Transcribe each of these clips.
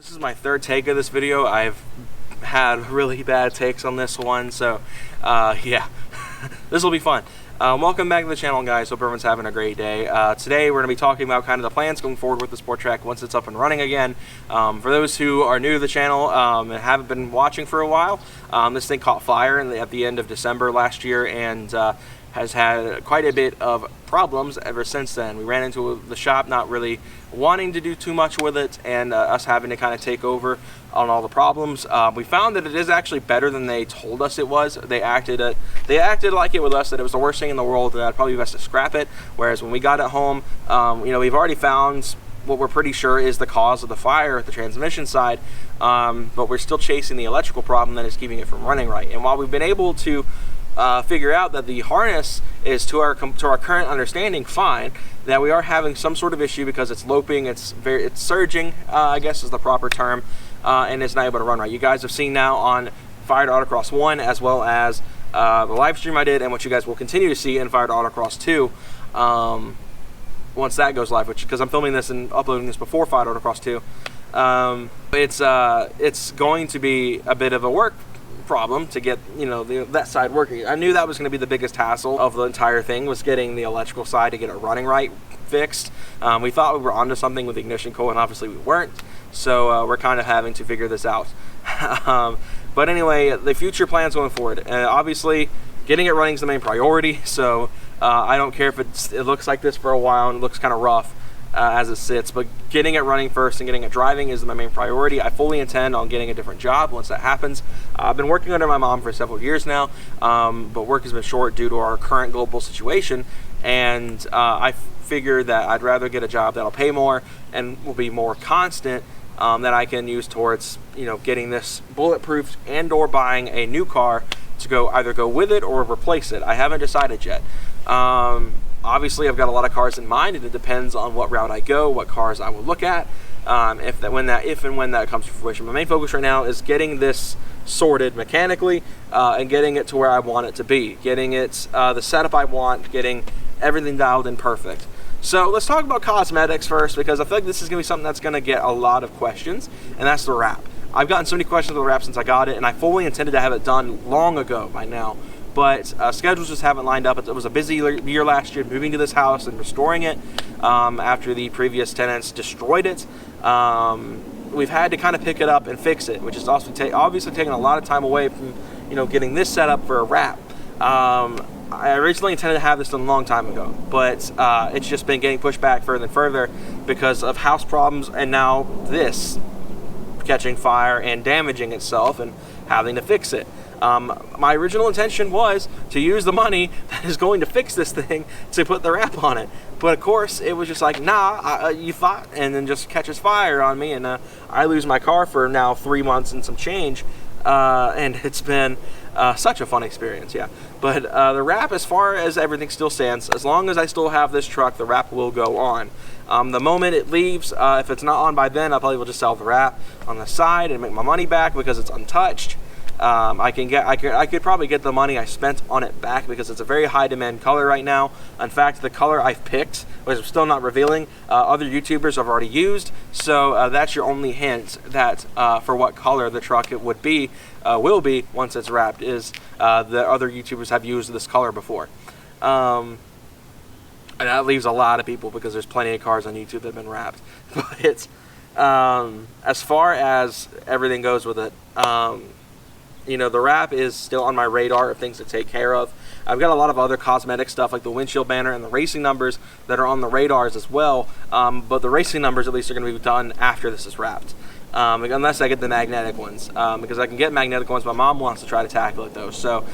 This is my third take of this video. I've had really bad takes on this one, so yeah, this will be fun. Welcome back to the channel, guys. Hope everyone's having a great day. Today we're going to be talking about kind of the plans going forward with the Sport Trac once it's up and running again. For those who are new to the channel and haven't been watching for a while, this thing caught fire at the end of December last year and has had quite a bit of problems ever since then. We ran into the shop not really wanting to do too much with it, and us having to kind of take over on all the problems. We found that it is actually better than they told us it was. They acted like it with us, that it was the worst thing in the world, that I'd probably be best to scrap it. Whereas when we got it home, you know, we've already found what we're pretty sure is the cause of the fire at the transmission side, but we're still chasing the electrical problem that is keeping it from running right. And while we've been able to figure out that the harness is to our current understanding fine, that we are having some sort of issue because it's loping, it's surging, I guess is the proper term, and it's not able to run right. You guys have seen now on Fire to Autocross 1, as well as the live stream I did, and what you guys will continue to see in Fire to Autocross 2 once that goes live, which, because I'm filming this and uploading this before Fire to Autocross 2, it's going to be a bit of a work problem to get, you know, that side working. I knew that was going to be the biggest hassle of the entire thing, was getting the electrical side to get it running right fixed. We thought we were onto something with the ignition coil, and obviously we weren't, so we're kind of having to figure this out. But anyway, the future plans going forward, obviously getting it running is the main priority, so I don't care if it looks like this for a while and it looks kind of rough as it sits, but getting it running first and getting it driving is my main priority. I fully intend on getting a different job once that happens. I've been working under my mom for several years now, but work has been short due to our current global situation, and I figure that I'd rather get a job that'll pay more and will be more constant, that I can use towards, you know, getting this bulletproofed and or buying a new car to either go with it or replace it. I haven't decided yet. Obviously, I've got a lot of cars in mind, and it depends on what route I go, what cars I will look at, if and when that comes to fruition. My main focus right now is getting this sorted mechanically and getting it to where I want it to be, getting it the setup I want, getting everything dialed in perfect. So let's talk about cosmetics first, because I feel like this is going to be something that's going to get a lot of questions, and that's the wrap. I've gotten so many questions with the wrap since I got it, and I fully intended to have it done long ago by now. But schedules just haven't lined up. It was a busy year last year moving to this house and restoring it after the previous tenants destroyed it. We've had to kind of pick it up and fix it, which is also obviously taking a lot of time away from, you know, getting this set up for a wrap. I originally intended to have this done a long time ago, but it's just been getting pushed back further and further because of house problems, and now this catching fire and damaging itself and having to fix it. My original intention was to use the money that is going to fix this thing to put the wrap on it. But of course, it was just like, nah, you thought, and then just catches fire on me, and I lose my car for now 3 months and some change. And it's been such a fun experience, yeah. But the wrap, as far as everything still stands, as long as I still have this truck, the wrap will go on. The moment it leaves, if it's not on by then, I probably will just sell the wrap on the side and make my money back because it's untouched. I could probably get the money I spent on it back because it's a very high demand color right now. In fact, the color I've picked, which I'm still not revealing, other YouTubers have already used, so that's your only hint that for what color the truck it will be once it's wrapped, is the other YouTubers have used this color before. And that leaves a lot of people because there's plenty of cars on YouTube that have been wrapped. But as far as everything goes with it, you know, the wrap is still on my radar of things to take care of. I've got a lot of other cosmetic stuff like the windshield banner and the racing numbers that are on the radars as well, but the racing numbers at least are going to be done after this is wrapped, unless I get the magnetic ones, because I can get magnetic ones. My mom wants to try to tackle it though, so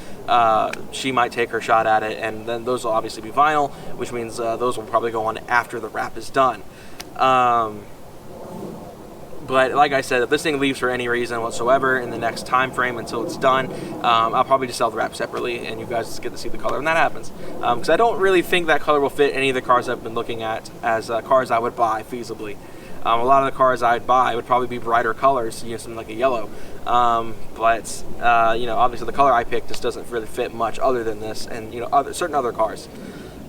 she might take her shot at it, and then those will obviously be vinyl, which means those will probably go on after the wrap is done. But like I said, if this thing leaves for any reason whatsoever in the next time frame until it's done, I'll probably just sell the wrap separately, and you guys get to see the color when that happens. Because I don't really think that color will fit any of the cars I've been looking at as cars I would buy feasibly. A lot of the cars I'd buy would probably be brighter colors, you know, something like a yellow. But you know, obviously the color I picked just doesn't really fit much other than this, and you know, certain other cars.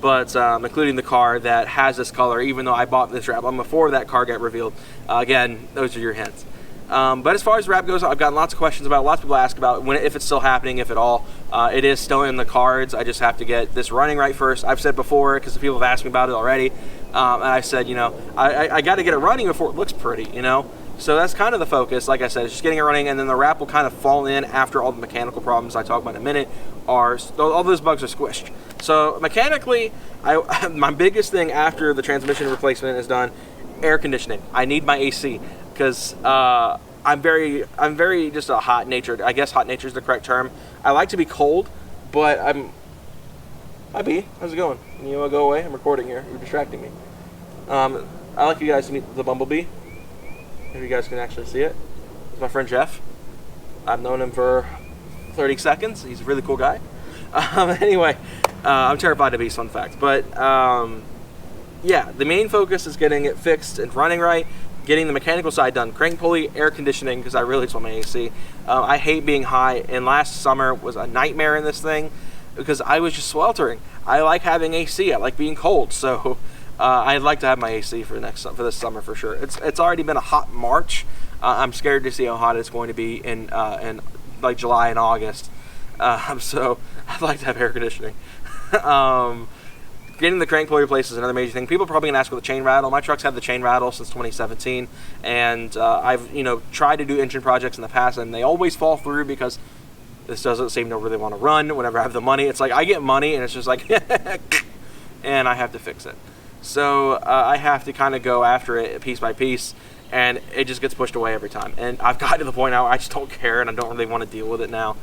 but including the car that has this color, even though I bought this wrap before that car got revealed. Again, those are your hints. But as far as wrap goes, I've gotten lots of questions about it. Lots of people ask about if it's still happening, if at all. It is still in the cards. I just have to get this running right first. I've said before, because people have asked me about it already, and I said, you know, I got to get it running before it looks pretty, you know. So that's kind of the focus. Like I said, it's just getting it running, and then the wrap will kind of fall in after all the mechanical problems I talk about in a minute are, all those bugs are squished. So mechanically, my biggest thing after the transmission replacement is done, air conditioning. I need my AC, because I'm very just a hot natured. I guess hot natured is the correct term. I like to be cold, but Hi B, how's it going? You want to go away? I'm recording here. You're distracting me. I'd like you guys to meet the bumblebee. If you guys can actually see it. It's my friend Jeff. I've known him for 30 seconds. He's a really cool guy. Anyway, I'm terrified of bees, fun fact. But yeah, the main focus is getting it fixed and running right, getting the mechanical side done, crank pulley, air conditioning, because I really just want my AC. I hate being high, and last summer was a nightmare in this thing because I was just sweltering. I like having AC. I like being cold, so I'd like to have my AC for this summer for sure. It's already been a hot March. I'm scared to see how hot it's going to be in like July and August. So I'd like to have air conditioning. Getting the crank pulley replaced is another major thing. People are probably gonna ask about the chain rattle. My trucks have the chain rattle since 2017, and I've tried to do engine projects in the past, and they always fall through because this doesn't seem to really want to run. Whenever I have the money, it's like I get money, and it's just like, and I have to fix it. So I have to kind of go after it piece by piece, and it just gets pushed away every time. And I've gotten to the point now I just don't care, and I don't really want to deal with it now.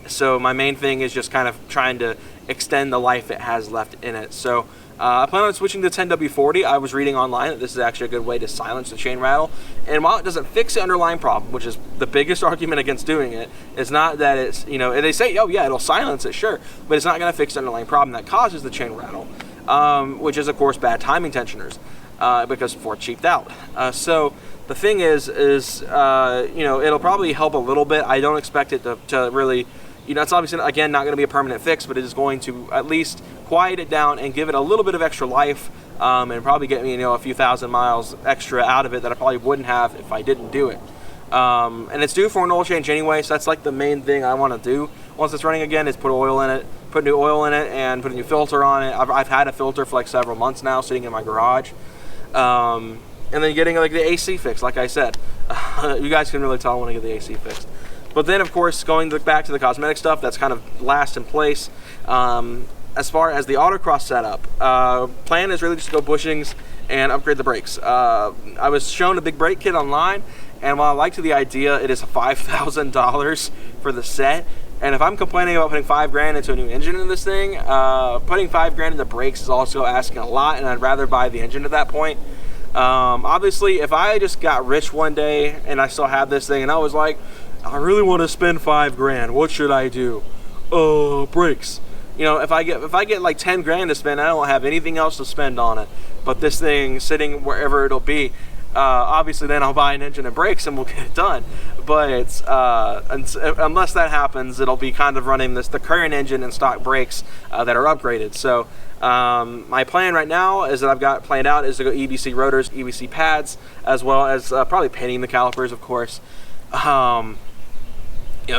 So my main thing is just kind of trying to extend the life it has left in it. So I plan on switching to 10W40. I was reading online that this is actually a good way to silence the chain rattle. And while it doesn't fix the underlying problem, which is the biggest argument against doing it, it's not that it's, they say, oh yeah, it'll silence it, sure, but it's not going to fix the underlying problem that causes the chain rattle, which is, of course, bad timing tensioners, because Ford cheaped out. So the thing is it'll probably help a little bit. I don't expect it to really, it's obviously, again, not going to be a permanent fix, but it is going to at least quiet it down and give it a little bit of extra life, and probably get me, a few thousand miles extra out of it that I probably wouldn't have if I didn't do it. And it's due for an oil change anyway, so that's like the main thing I want to do once it's running again, is put oil in it, put new oil in it, and put a new filter on it. I've had a filter for like several months now sitting in my garage. And then getting like the AC fixed, like I said. You guys can really tell I want to get the AC fixed. But then, of course, going back to the cosmetic stuff, that's kind of last in place. As far as the autocross setup, plan is really just to go bushings and upgrade the brakes. I was shown a big brake kit online, and while I liked the idea, it is $5,000 for the set. And if I'm complaining about putting $5,000 into a new engine in this thing, putting $5,000 into brakes is also asking a lot, and I'd rather buy the engine at that point. Obviously, if I just got rich one day and I still have this thing, and I was like, I really want to spend $5,000, what should I do? Brakes. If I get like $10,000 to spend, I don't have anything else to spend on it. But this thing sitting wherever it'll be, obviously then I'll buy an engine and brakes and we'll get it done. But it's unless that happens, it'll be kind of running the current engine and stock brakes that are upgraded. So my plan right now is that I've got planned out is to go EBC rotors, EBC pads, as well as probably painting the calipers, of course.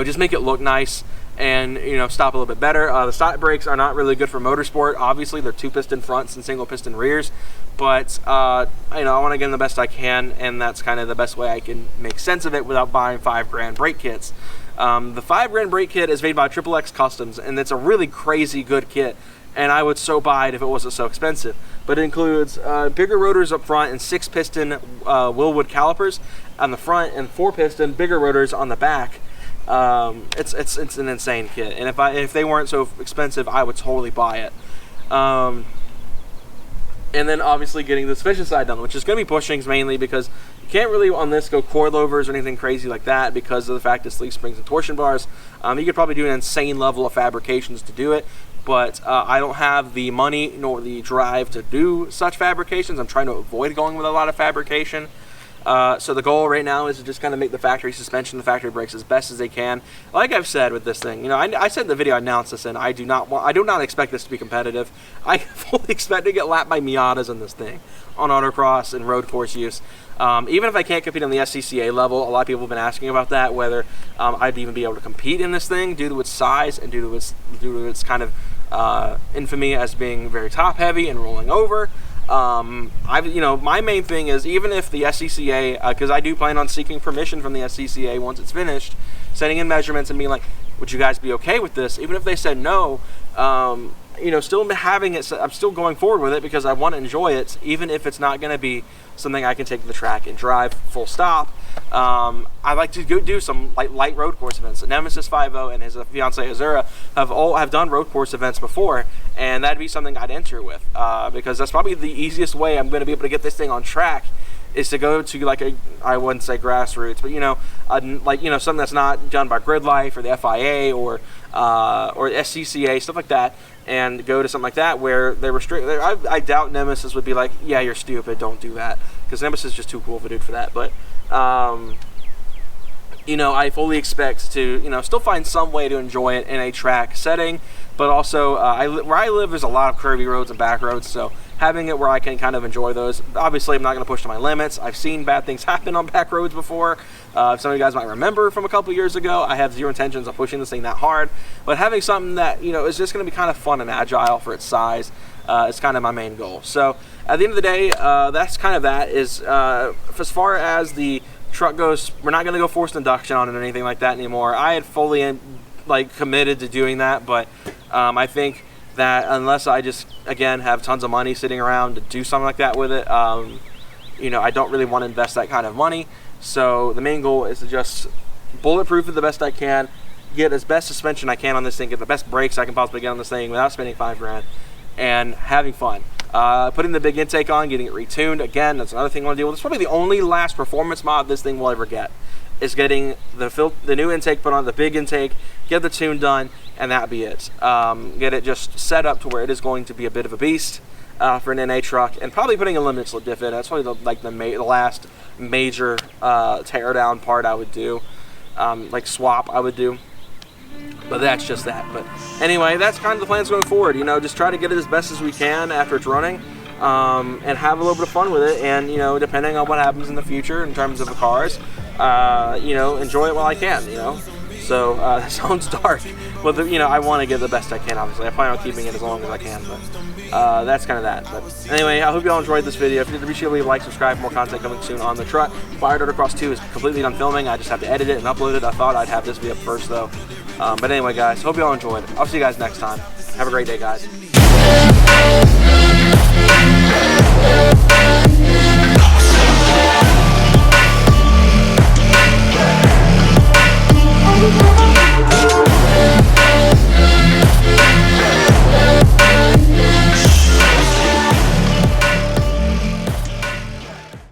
Just make it look nice and stop a little bit better. The stock brakes are not really good for motorsport. Obviously, they're 2-piston fronts and single-piston rears, but I want to get them the best I can, and that's kind of the best way I can make sense of it without buying $5,000 brake kits. The $5,000 brake kit is made by XXX Customs, and it's a really crazy good kit, and I would so buy it if it wasn't so expensive. But it includes bigger rotors up front and 6-piston Wheelwell calipers on the front and 4-piston bigger rotors on the back. It's an insane kit, and if they weren't so expensive, I would totally buy it. And then obviously getting the suspension side done, which is going to be bushings mainly, because you can't really on this go coilovers or anything crazy like that because of the fact it's leaf springs and torsion bars. You could probably do an insane level of fabrications to do it, but I don't have the money nor the drive to do such fabrications. I'm trying to avoid going with a lot of fabrication. So the goal right now is to just kind of make the factory suspension, the factory brakes as best as they can. Like I've said with this thing, I said in the video I announced this, and I do not expect this to be competitive. I fully expect to get lapped by Miatas in this thing on autocross and road course use. Even if I can't compete on the SCCA level, a lot of people have been asking about that, whether I'd even be able to compete in this thing due to its size and due to its kind of infamy as being very top heavy and rolling over. My main thing is, even if the SCCA, because I do plan on seeking permission from the SCCA once it's finished, sending in measurements and being like, would you guys be okay with this? Even if they said no, still having it, I'm still going forward with it because I want to enjoy it, even if it's not going to be something I can take to the track and drive full stop. I like to go do some light road course events. Nemesis 5.0 and his fiance Azura have done road course events before, and that'd be something I'd enter with, because that's probably the easiest way I'm going to be able to get this thing on track, is to go to I wouldn't say grassroots, but something that's not done by Grid Life or the FIA or SCCA, stuff like that, and go to something like that where they restrict. I doubt Nemesis would be like, yeah, you're stupid, don't do that, because Nemesis is just too cool of a dude for that. But I fully expect to still find some way to enjoy it in a track setting, but also where I live there's a lot of curvy roads and back roads, so having it where I can kind of enjoy those. Obviously, I'm not going to push to my limits. I've seen bad things happen on back roads before. Some of you guys might remember from a couple years ago. I have zero intentions of pushing this thing that hard, but having something that is just going to be kind of fun and agile for its size is kind of my main goal. So at the end of the day, that's kind of that. As far as the truck goes, we're not going to go forced induction on it or anything like that anymore. I had fully committed to doing that, but I think that unless I just, again, have tons of money sitting around to do something like that with it, I don't really want to invest that kind of money. So the main goal is to just bulletproof it the best I can, get as best suspension I can on this thing, get the best brakes I can possibly get on this thing without spending $5,000, and having fun. Putting the big intake on, getting it retuned, again, that's another thing I want to deal with. It's probably the only last performance mod this thing will ever get, is getting the new intake put on, the big intake, get the tune done, and that be it. Get it just set up to where it is going to be a bit of a beast for an NA truck, and probably putting a limited slip diff in. That's probably the last major teardown part I would do, swap I would do. But that's just that. But anyway, that's kind of the plans going forward. Just try to get it as best as we can after it's running, and have a little bit of fun with it. And depending on what happens in the future in terms of the cars, enjoy it while I can. So that sounds dark, but I want to give the best I can. Obviously, I plan on keeping it as long as I can. But that's kind of that. But anyway, I hope you all enjoyed this video. If you did, be sure to leave a like, subscribe, more content coming soon on the truck. Fire Autocross 2 is completely done filming. I just have to edit it and upload it. I thought I'd have this be up first though. But anyway, guys, hope you all enjoyed. I'll see you guys next time. Have a great day, guys.